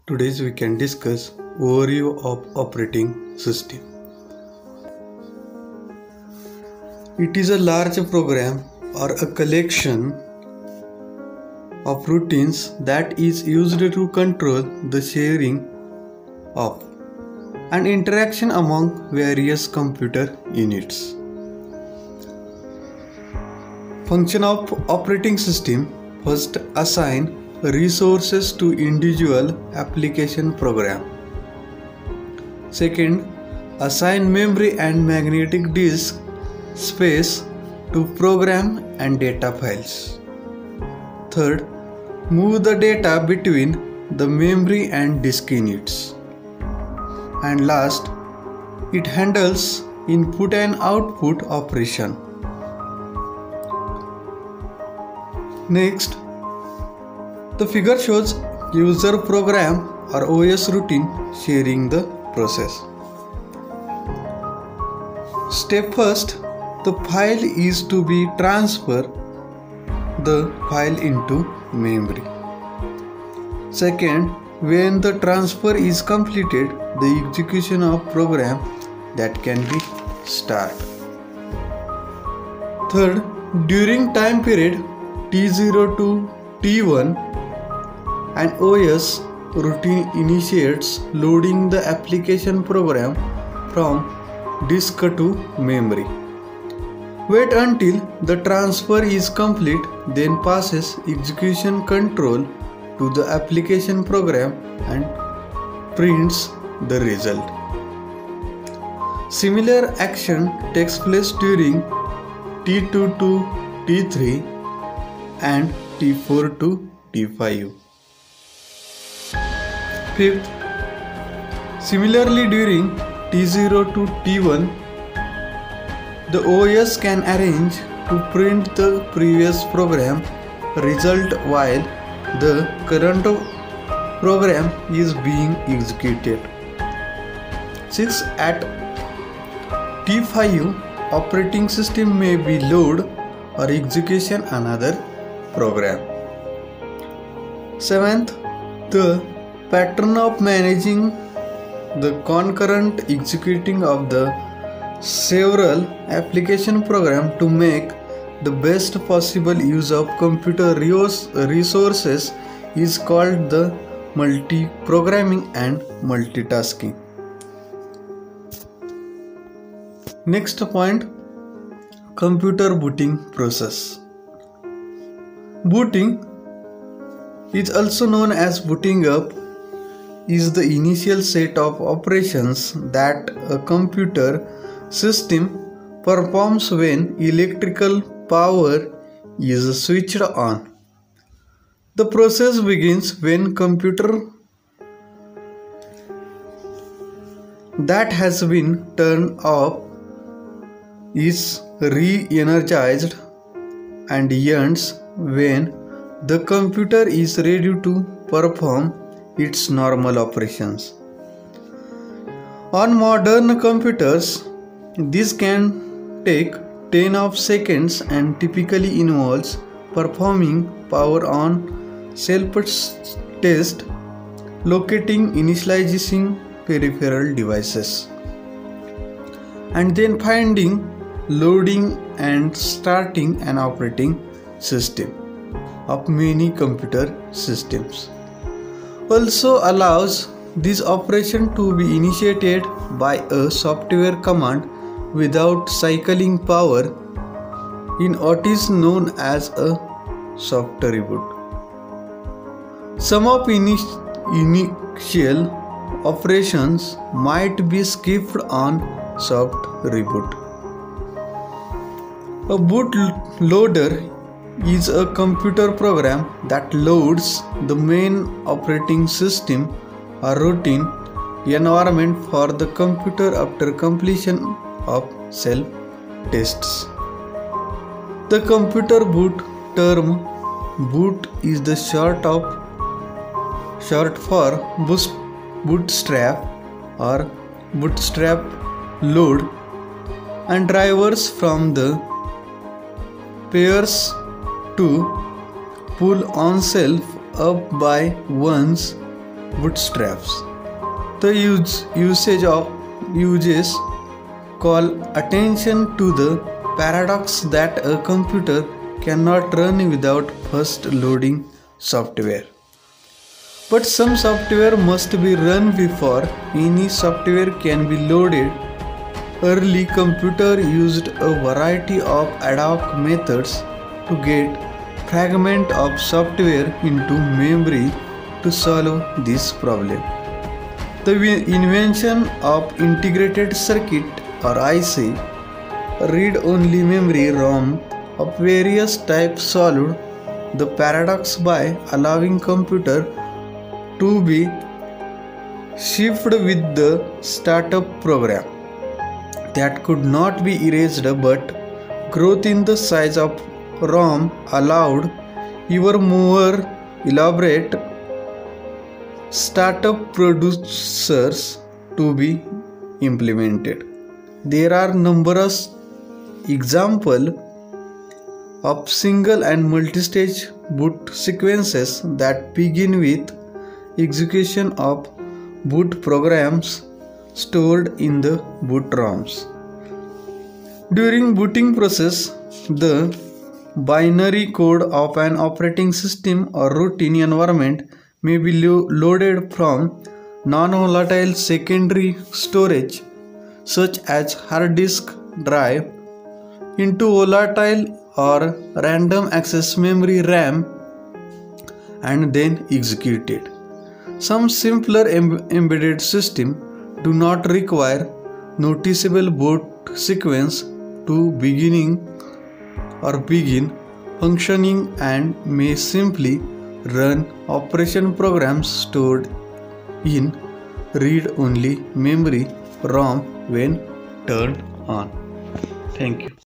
Today we can discuss overview of operating system. It is a large program or a collection of routines that is used to control the sharing of and interaction among various computer units. Function of operating system: first, assign resources to individual application program. Second, assign memory and magnetic disk space to program and data files. Third, move the data between the memory and disk units. And last, it handles input and output operation. Next, the figure shows user program or OS routine sharing the process. Step first, the file is to be transferred the file into memory. Second, when the transfer is completed, the execution of program that can be started. Third, during time period T0 to T1, an OS routine initiates loading the application program from disk to memory. Wait until the transfer is complete, then passes execution control to the application program and prints the result. Similar action takes place during T2 to T3 and T4 to T5. Fifth, similarly during T0 to T1, the OS can arrange to print the previous program result while the current program is being executed. 6. At T5, operating system may be load or execution another program. 7th, the pattern of managing the concurrent executing of the several application program to make the best possible use of computer resources is called the multi-programming and multitasking. Next point, computer booting process. Booting is also known as booting up, is the initial set of operations that a computer system performs when electrical power is switched on. The process begins when computer that has been turned off is re-energized and ends when the computer is ready to perform its normal operations. On modern computers, this can take 10 of seconds and typically involves performing power on self-test, locating, initializing peripheral devices, and then finding, loading and starting an operating system of many computer systems. Also allows this operation to be initiated by a software command without cycling power in what is known as a soft reboot. Some of initial operations might be skipped on soft reboot. A bootloader is a computer program that loads the main operating system or routine environment for the computer after completion of self-tests. The computer boot term boot is the short for bootstrap or bootstrap load, and drivers from the pairs to pull oneself up by one's bootstraps. The uses call attention to the paradox that a computer cannot run without first loading software. But some software must be run before any software can be loaded. Early computers used a variety of ad hoc methods to get fragments of software into memory to solve this problem. The invention of integrated circuit or IC, read-only memory ROM of various types, solved the paradox by allowing computer to be shipped with the startup program that could not be erased, but growth in the size of ROM allowed even more elaborate startup producers to be implemented. There are numerous examples of single and multi-stage boot sequences that begin with execution of boot programs stored in the boot ROMs. During booting process, the binary code of an operating system or routine environment may be loaded from non-volatile secondary storage such as hard disk drive into volatile or random access memory RAM and then executed. Some simpler embedded systems do not require noticeable boot sequence to begin functioning and may simply run operation programs stored in read-only memory ROM when turned on. Thank you.